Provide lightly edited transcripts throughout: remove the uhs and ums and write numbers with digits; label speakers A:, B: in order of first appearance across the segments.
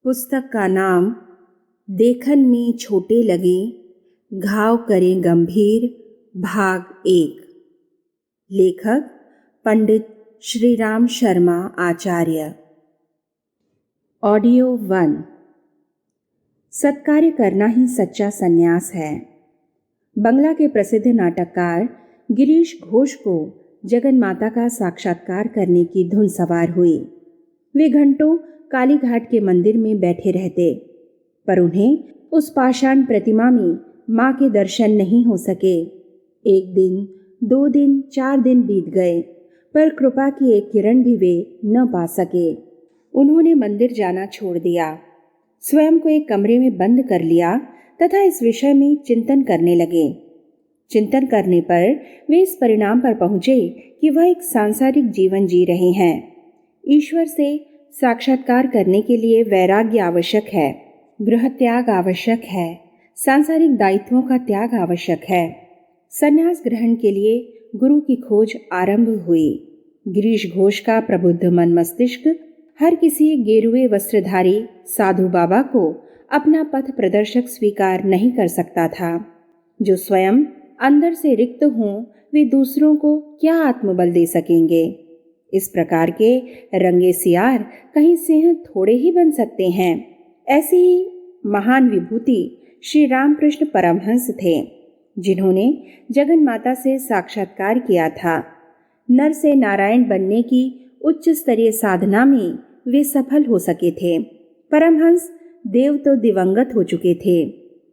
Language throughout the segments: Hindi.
A: पुस्तक का नाम देखन में छोटे लगे, घाव करें गंभीर, भाग 1। लेखक पंडित श्री राम शर्मा आचार्य। ऑडियो 1। सत्कार्य करना ही सच्चा संन्यास है। बंगला के प्रसिद्ध नाटककार गिरीश घोष को जगन माता का साक्षात्कार करने की धुन सवार हुई। वे घंटों काली घाट के मंदिर में बैठे रहते, पर उन्हें उस पाषाण प्रतिमा में माँ के दर्शन नहीं हो सके। 1 दिन, 2 दिन, 4 दिन बीत गए, पर कृपा की एक किरण भी वे न पा सके। उन्होंने मंदिर जाना छोड़ दिया, स्वयं को एक कमरे में बंद कर लिया तथा इस विषय में चिंतन करने लगे। चिंतन करने पर वे इस परिणाम पर पहुंचे कि वह एक सांसारिक जीवन जी रहे हैं। ईश्वर से साक्षात्कार करने के लिए वैराग्य आवश्यक है, गृह त्याग आवश्यक है, सांसारिक दायित्वों का त्याग आवश्यक है। संन्यास ग्रहण के लिए गुरु की खोज आरंभ हुई। गिरीश घोष का प्रबुद्ध मन मस्तिष्क हर किसी गेरुए वस्त्रधारी साधु बाबा को अपना पथ प्रदर्शक स्वीकार नहीं कर सकता था। जो स्वयं अंदर से रिक्त हों, वे दूसरों को क्या आत्मबल दे सकेंगे। इस प्रकार के रंगे सियार कहीं सिंह थोड़े ही बन सकते हैं। ऐसी ही महान विभूति श्री रामकृष्ण परमहंस थे, जिन्होंने जगन माता से साक्षात्कार किया था। नर से नारायण बनने की उच्च स्तरीय साधना में वे सफल हो सके थे। परमहंस देव तो दिवंगत हो चुके थे।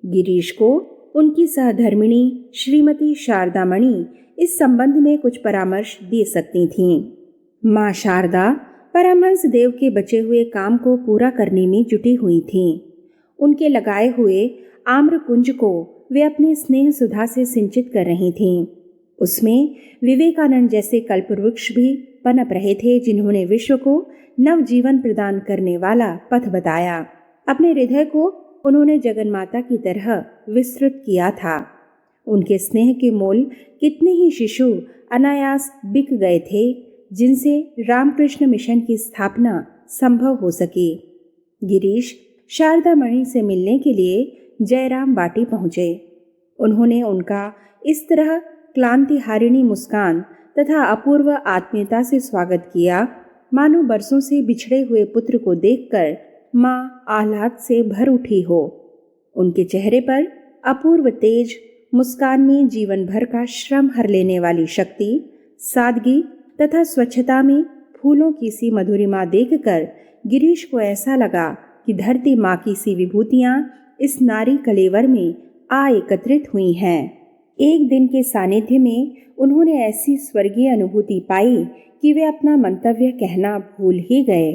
A: गिरीश को उनकी सहधर्मिणी श्रीमती शारदामणि इस संबंध में कुछ परामर्श दे सकती थीं। माँ शारदा परमहंस देव के बचे हुए काम को पूरा करने में जुटी हुई थीं। उनके लगाए हुए आम्र कुंज को वे अपने स्नेह सुधा से सिंचित कर रही थीं। उसमें विवेकानंद जैसे कल्पवृक्ष भी पनप रहे थे, जिन्होंने विश्व को नव जीवन प्रदान करने वाला पथ बताया। अपने हृदय को उन्होंने जगन माता की तरह विस्तृत किया था। उनके स्नेह के मोल कितने ही शिशु अनायास बिक गए थे, जिनसे रामकृष्ण मिशन की स्थापना संभव हो सकी। गिरीश शारदामणि से मिलने के लिए जयराम बाटी पहुंचे। उन्होंने उनका इस तरह क्लांतिहारिणी मुस्कान तथा अपूर्व आत्मीयता से स्वागत किया, मानो बरसों से बिछड़े हुए पुत्र को देखकर माँ आह्लाद से भर उठी हो। उनके चेहरे पर अपूर्व तेज, मुस्कान में जीवन भर का श्रम हर लेने वाली शक्ति, सादगी तथा स्वच्छता में फूलों की सी मधुरिमा देखकर गिरीश को ऐसा लगा कि धरती माँ की सी विभूतियाँ इस नारी कलेवर में आ एकत्रित हुई हैं। एक दिन के सानिध्य में उन्होंने ऐसी स्वर्गीय अनुभूति पाई कि वे अपना मंतव्य कहना भूल ही गए।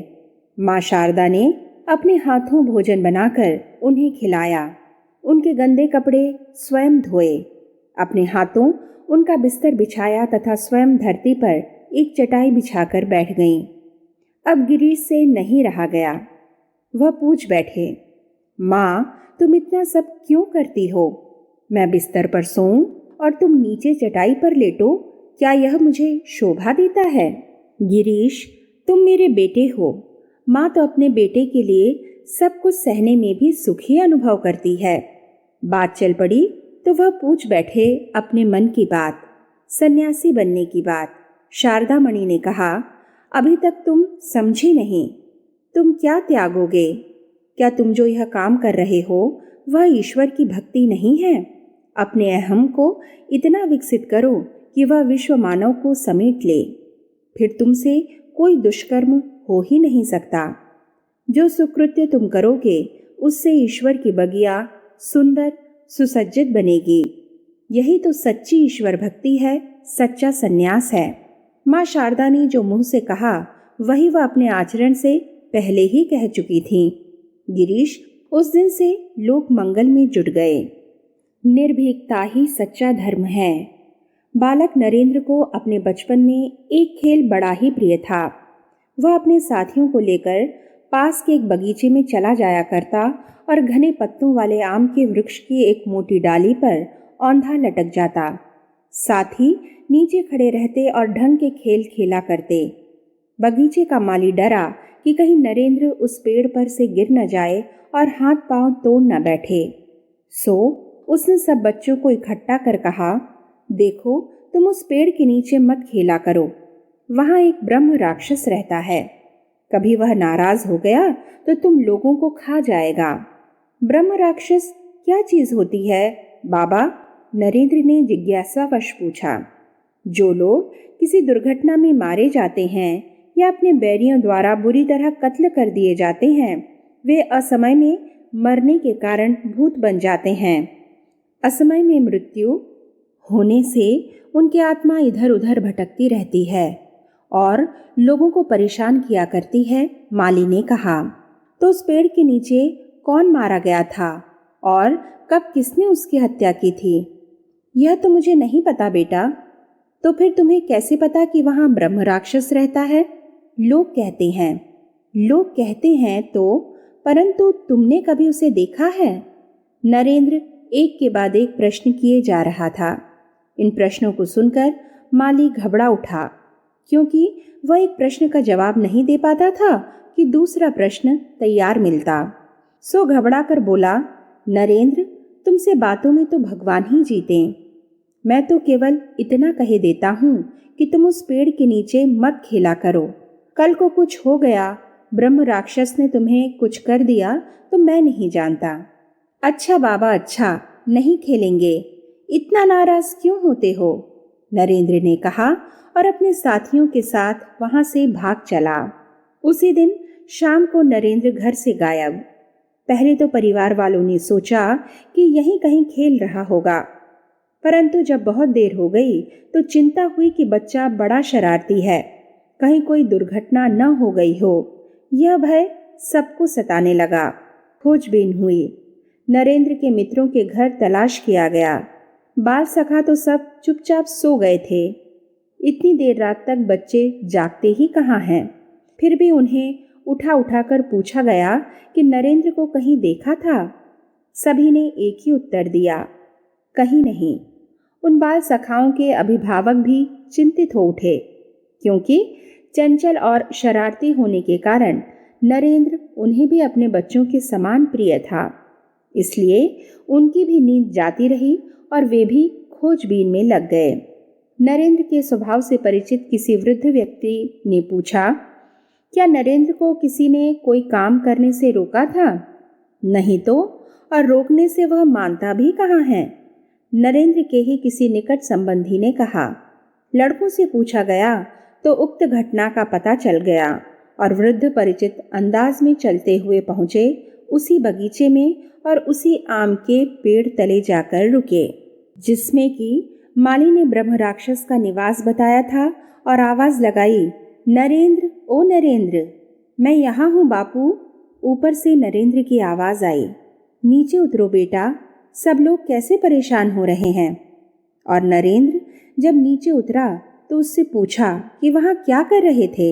A: माँ शारदा ने अपने हाथों भोजन बनाकर उन्हें खिलाया, उनके गंदे कपड़े स्वयं धोए, अपने हाथों उनका बिस्तर बिछाया तथा स्वयं धरती पर एक चटाई बिछाकर बैठ गईं। अब गिरीश से नहीं रहा गया। वह पूछ बैठे, माँ, तुम इतना सब क्यों करती हो? मैं बिस्तर पर सोऊं और तुम नीचे चटाई पर लेटो, क्या यह मुझे शोभा देता है? गिरीश, तुम मेरे बेटे हो। माँ तो अपने बेटे के लिए सब कुछ सहने में भी सुख ही अनुभव करती है। बात चल पड़ी तो वह पूछ बैठे अपने मन की बात, सन्यासी बनने की बात। शारदामणि ने कहा, अभी तक तुम समझी नहीं। तुम क्या त्यागोगे? क्या तुम जो यह काम कर रहे हो वह ईश्वर की भक्ति नहीं है? अपने अहम को इतना विकसित करो कि वह विश्व मानव को समेट ले, फिर तुमसे कोई दुष्कर्म हो ही नहीं सकता। जो सुकृत्य तुम करोगे उससे ईश्वर की बगिया सुंदर सुसज्जित बनेगी। यही तो सच्ची ईश्वर भक्ति है, सच्चा संन्यास है। माँ शारदा ने जो मुंह से कहा वही वह अपने आचरण से पहले ही कह चुकी थीं। गिरीश उस दिन से लोक मंगल में जुट गए। निर्भीकता ही सच्चा धर्म है। बालक नरेंद्र को अपने बचपन में एक खेल बड़ा ही प्रिय था। वह अपने साथियों को लेकर पास के एक बगीचे में चला जाया करता और घने पत्तों वाले आम के वृक्ष की एक मोटी डाली पर औंधा लटक जाता। साथ ही नीचे खड़े रहते और ढंग के खेल खेला करते। बगीचे का माली डरा कि कहीं नरेंद्र उस पेड़ पर से गिर न जाए और हाथ पांव तोड़ न बैठे। सो उसने सब बच्चों को इकट्ठा कर कहा, देखो, तुम उस पेड़ के नीचे मत खेला करो, वहां एक ब्रह्म राक्षस रहता है। कभी वह नाराज हो गया तो तुम लोगों को खा जाएगा। ब्रह्म राक्षस क्या चीज होती है बाबा? नरेंद्र ने जिज्ञासावश पूछा। जो लोग किसी दुर्घटना में मारे जाते हैं या अपने बैरियों द्वारा बुरी तरह कत्ल कर दिए जाते हैं, वे असमय में मरने के कारण भूत बन जाते हैं। असमय में मृत्यु होने से उनकी आत्मा इधर उधर भटकती रहती है और लोगों को परेशान किया करती है, माली ने कहा। तो उस पेड़ के नीचे कौन मारा गया था और कब किसने उसकी हत्या की थी? यह तो मुझे नहीं पता बेटा। तो फिर तुम्हें कैसे पता कि वहां ब्रह्म राक्षस रहता है? लोग कहते हैं तो, परंतु तुमने कभी उसे देखा है? नरेंद्र एक के बाद एक प्रश्न किए जा रहा था। इन प्रश्नों को सुनकर माली घबरा उठा, क्योंकि वह एक प्रश्न का जवाब नहीं दे पाता था कि दूसरा प्रश्न तैयार मिलता। सो घबरा कर बोला, नरेंद्र, तुमसे बातों में तो भगवान ही जीते। मैं तो केवल इतना कहे देता हूँ कि तुम उस पेड़ के नीचे मत खेला करो। कल को कुछ हो गया, ब्रह्म राक्षस ने तुम्हें कुछ कर दिया तो मैं नहीं जानता। अच्छा बाबा, अच्छा, नहीं खेलेंगे। इतना नाराज क्यों होते हो? नरेंद्र ने कहा और अपने साथियों के साथ वहां से भाग चला। उसी दिन शाम को नरेंद्र घर से गायब। पहले तो परिवार वालों ने सोचा कि यहीं कहीं खेल रहा होगा, परंतु जब बहुत देर हो गई तो चिंता हुई कि बच्चा बड़ा शरारती है, कहीं कोई दुर्घटना न हो गई हो। यह भय सबको सताने लगा। खोजबीन हुई। नरेंद्र के मित्रों के घर तलाश किया गया। बाल सखा तो सब चुपचाप सो गए थे। इतनी देर रात तक बच्चे जागते ही कहाँ हैं। फिर भी उन्हें उठा उठा कर पूछा गया कि नरेंद्र को कहीं देखा था। सभी ने एक ही उत्तर दिया, कहीं नहीं। उन बाल सखाओं के अभिभावक भी चिंतित हो उठे, क्योंकि चंचल और शरारती होने के कारण नरेंद्र उन्हें भी अपने बच्चों के समान प्रिय था। इसलिए उनकी भी नींद जाती रही और वे भी खोजबीन में लग गए। नरेंद्र के स्वभाव से परिचित किसी वृद्ध व्यक्ति ने पूछा, क्या नरेंद्र को किसी ने कोई काम करने से रोका था? नहीं तो, और रोकने से वह मानता भी कहाँ है? नरेंद्र के ही किसी निकट संबंधी ने कहा। लड़कों से पूछा गया तो उक्त घटना का पता चल गया और वृद्ध परिचित अंदाज में चलते हुए पहुंचे उसी बगीचे में और उसी आम के पेड़ तले जाकर रुके, जिसमें कि माली ने ब्रह्म राक्षस का निवास बताया था, और आवाज लगाई, नरेंद्र, ओ नरेंद्र, मैं यहाँ हूँ बापू। ऊपर से नरेंद्र की आवाज आई, नीचे उतरो बेटा, सब लोग कैसे परेशान हो रहे हैं। और नरेंद्र जब नीचे उतरा तो उससे पूछा कि वहां क्या कर रहे थे।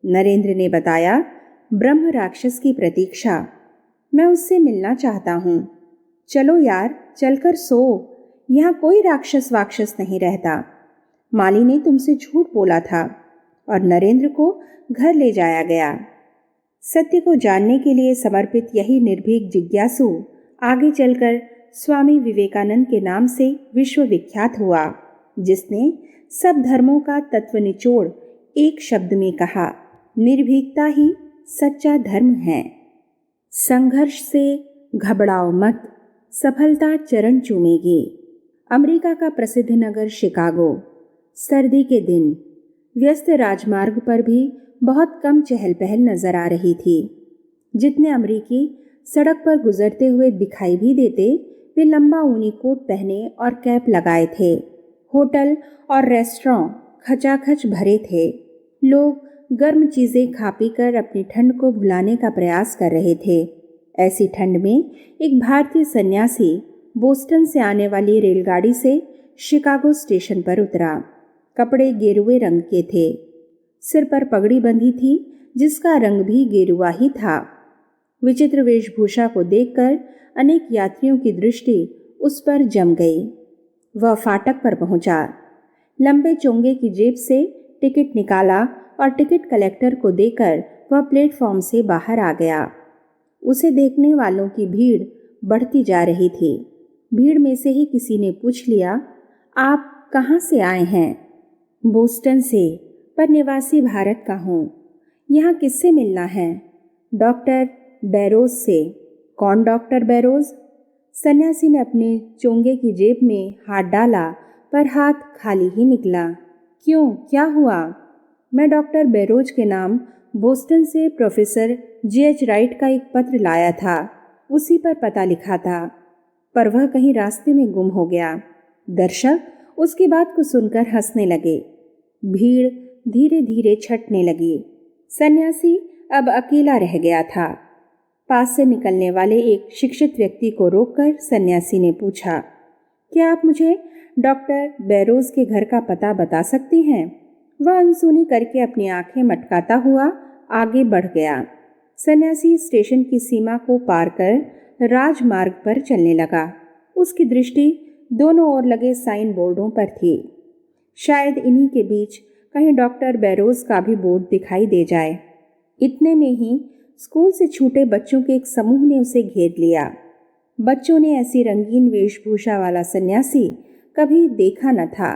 A: नरेंद्र ने बताया, ब्रह्म राक्षस की प्रतीक्षा, मैं उससे मिलना चाहता हूँ। चलो यार, चलकर सो, यहाँ कोई राक्षस वाक्षस नहीं रहता। माली ने तुमसे झूठ बोला था। और नरेंद्र को घर ले जाया गया। सत्य को जानने के लिए समर्पित यही निर्भीक जिज्ञासु आगे चलकर स्वामी विवेकानंद के नाम से विश्व विख्यात हुआ, जिसने सब धर्मों का तत्व निचोड़ एक शब्द में कहा, निर्भीकता ही सच्चा धर्म है। संघर्ष से घबराओ मत, सफलता चरण चूमेगी। अमेरिका का प्रसिद्ध नगर शिकागो। सर्दी के दिन। व्यस्त राजमार्ग पर भी बहुत कम चहल पहल नजर आ रही थी। जितने अमेरिकी सड़क पर गुजरते हुए दिखाई भी देते, वे लंबा ऊनी कोट पहने और कैप लगाए थे। होटल और रेस्टोरेंट खचाखच भरे थे। लोग गर्म चीजें खा पी कर अपनी ठंड को भुलाने का प्रयास कर रहे थे। ऐसी ठंड में एक भारतीय सन्यासी बोस्टन से आने वाली रेलगाड़ी से शिकागो स्टेशन पर उतरा। कपड़े गेरुए रंग के थे। सिर पर पगड़ी बंधी थी, जिसका रंग भी गेरुआ ही था। विचित्र वेशभूषा को देखकर अनेक यात्रियों की दृष्टि उस पर जम गई। वह फाटक पर पहुंचा। लंबे चोंगे की जेब से टिकट निकाला और टिकट कलेक्टर को देकर वह प्लेटफॉर्म से बाहर आ गया। उसे देखने वालों की भीड़ बढ़ती जा रही थी। भीड़ में से ही किसी ने पूछ लिया, आप कहाँ से आए हैं? बोस्टन से, पर निवासी भारत का हूँ। यहाँ किससे मिलना है? डॉक्टर बैरोज से। कौन डॉक्टर बैरोज? सन्यासी ने अपने चोंगे की जेब में हाथ डाला, पर हाथ खाली ही निकला। क्यों, क्या हुआ? मैं डॉक्टर बैरोज के नाम बोस्टन से प्रोफेसर J.H. राइट का एक पत्र लाया था। उसी पर पता लिखा था, पर वह कहीं रास्ते में गुम हो गया। दर्शक उसकी बात को सुनकर हंसने लगे। भीड़ धीरे धीरे छटने लगी। सन्यासी अब अकेला रह गया था। पास से निकलने वाले एक शिक्षित व्यक्ति को रोककर सन्यासी ने पूछा, क्या आप मुझे डॉक्टर बैरोज के घर का पता बता सकती हैं? वह अनसुनी करके अपनी आंखें मटकाता हुआ आगे बढ़ गया। सन्यासी स्टेशन की सीमा को पार कर राजमार्ग पर चलने लगा। उसकी दृष्टि दोनों ओर लगे साइन बोर्डों पर थी। शायद इन्हीं के बीच कहीं डॉक्टर बैरोज का भी बोर्ड दिखाई दे जाए। इतने में ही स्कूल से छूटे बच्चों के एक समूह ने उसे घेर लिया। बच्चों ने ऐसी रंगीन वेशभूषा वाला सन्यासी कभी देखा न था।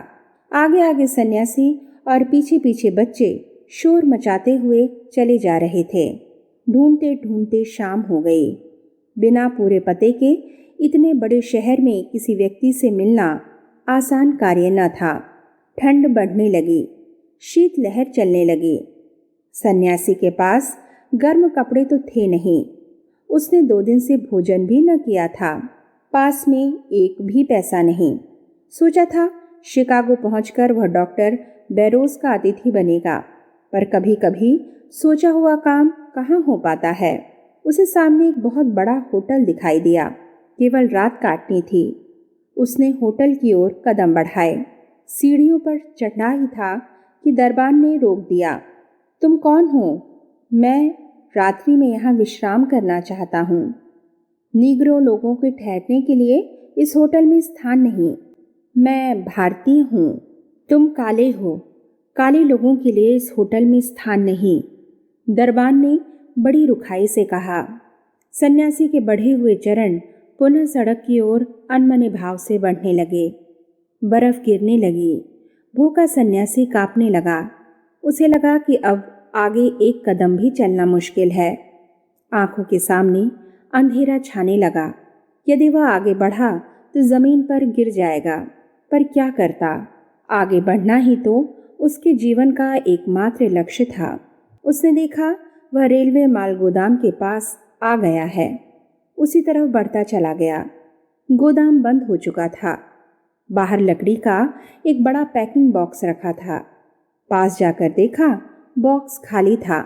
A: आगे आगे सन्यासी और पीछे पीछे बच्चे शोर मचाते हुए चले जा रहे थे। ढूंढते ढूंढते शाम हो गई। बिना पूरे पते के इतने बड़े शहर में किसी व्यक्ति से मिलना आसान कार्य न था। ठंड बढ़ने लगी, शीतलहर चलने लगी। सन्यासी के पास गर्म कपड़े तो थे नहीं। उसने 2 दिन से भोजन भी न किया था। पास में एक भी पैसा नहीं। सोचा था शिकागो पहुंचकर वह डॉक्टर बैरोज का अतिथि बनेगा, पर कभी कभी सोचा हुआ काम कहाँ हो पाता है। उसे सामने एक बहुत बड़ा होटल दिखाई दिया। केवल रात काटनी थी। उसने होटल की ओर कदम बढ़ाए। सीढ़ियों पर चढ़ना ही था कि दरबान ने रोक दिया। तुम कौन हो? मैं रात्रि में यहाँ विश्राम करना चाहता हूँ। नीग्रो लोगों के ठहरने के लिए इस होटल में स्थान नहीं। मैं भारतीय हूँ। तुम काले हो। काले लोगों के लिए इस होटल में स्थान नहीं, दरबान ने बड़ी रुखाई से कहा। सन्यासी के बढ़े हुए चरण पुनः सड़क की ओर अनमने भाव से बढ़ने लगे। बर्फ गिरने लगी। भूखा सन्यासी कांपने लगा। उसे लगा कि अब आगे एक कदम भी चलना मुश्किल है। आंखों के सामने अंधेरा छाने लगा। यदि वह आगे बढ़ा तो जमीन पर गिर जाएगा, पर क्या करता? आगे बढ़ना ही तो उसके जीवन का एकमात्र लक्ष्य था। उसने देखा वह रेलवे माल गोदाम के पास आ गया है। उसी तरफ बढ़ता चला गया। गोदाम बंद हो चुका था। बाहर लकड़ी का एक बड़ा पैकिंग बॉक्स रखा था। पास जाकर देखा, बॉक्स खाली था।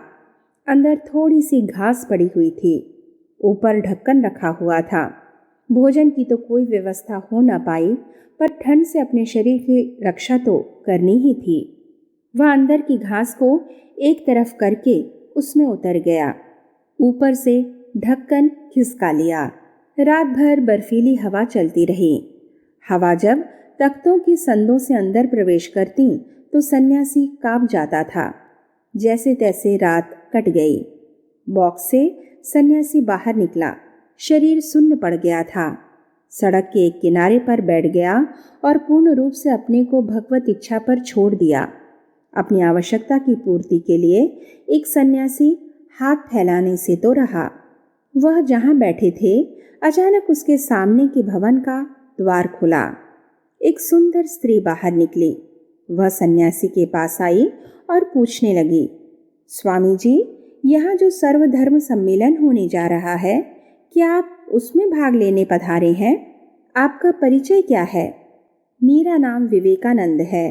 A: अंदर थोड़ी सी घास पड़ी हुई थी। ऊपर ढक्कन रखा हुआ था। भोजन की तो कोई व्यवस्था हो न पाई, पर ठंड से अपने शरीर की रक्षा तो करनी ही थी। वह अंदर की घास को एक तरफ करके उसमें उतर गया। ऊपर से ढक्कन खिसका लिया। रात भर बर्फीली हवा चलती रही। हवा जब तख्तों की संदों से अंदर प्रवेश करती तो सन्यासी कांप जाता था। जैसे तैसे रात कट गई। बॉक्स से सन्यासी बाहर निकला। शरीर सुन्न पड़ गया था। सड़क के एक किनारे पर बैठ गया और पूर्ण रूप से अपने को भगवत इच्छा पर छोड़ दिया। अपनी आवश्यकता की पूर्ति के लिए एक सन्यासी हाथ फैलाने से तो रहा। वह जहां बैठे थे, अचानक उसके सामने के भवन का द्वार खुला। एक सुंदर स्त्री बाहर निकली। वह सन्यासी के पास आई और पूछने लगी, स्वामी जी, यहाँ जो सर्वधर्म सम्मेलन होने जा रहा है, क्या आप उसमें भाग लेने पधारे हैं? आपका परिचय क्या है? मेरा नाम विवेकानंद है।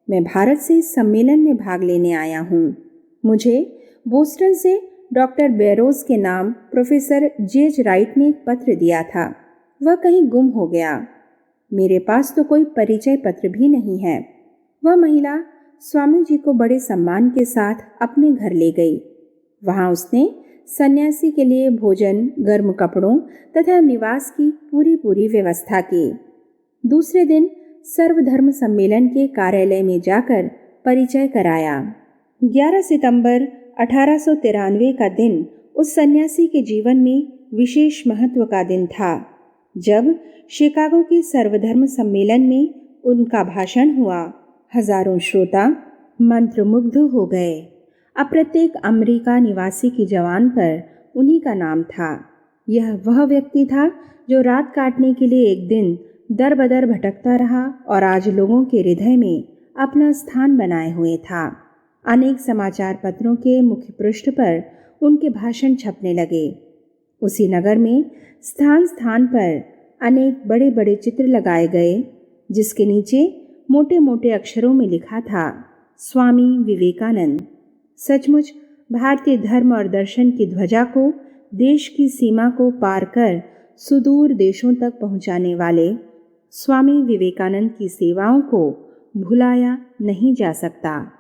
A: मैं भारत से इस सम्मेलन में भाग लेने आया हूँ। मुझे बोस्टन से डॉक्टर बैरोज के नाम प्रोफेसर J.H. राइट ने एक पत्र दिया था। वह कहीं गुम हो गया। मेरे पास तो कोई परिचय पत्र भी नहीं है। वह महिला स्वामी जी को बड़े सम्मान के साथ अपने घर ले गई। वहां उसने सन्यासी के लिए भोजन, गर्म कपड़ों तथा निवास की पूरी व्यवस्था की। दूसरे दिन सर्वधर्म सम्मेलन के कार्यालय में जाकर परिचय कराया। 11 सितंबर 1893 का दिन उस सन्यासी के जीवन में विशेष महत्व का दिन था, जब शिकागो के सर्वधर्म सम्मेलन में उनका भाषण हुआ। हजारों श्रोता मंत्रमुग्ध हो गए। अब प्रत्येक अमेरिका निवासी की जवान पर उन्हीं का नाम था। यह वह व्यक्ति था जो रात काटने के लिए एक दिन दर बदर भटकता रहा और आज लोगों के हृदय में अपना स्थान बनाए हुए था। अनेक समाचार पत्रों के मुख्य पृष्ठ पर उनके भाषण छपने लगे। उसी नगर में स्थान स्थान पर अनेक बड़े बड़े चित्र लगाए गए, जिसके नीचे मोटे मोटे अक्षरों में लिखा था, स्वामी विवेकानंद। सचमुच भारतीय धर्म और दर्शन की ध्वजा को देश की सीमा को पार कर सुदूर देशों तक पहुंचाने वाले स्वामी विवेकानंद की सेवाओं को भुलाया नहीं जा सकता।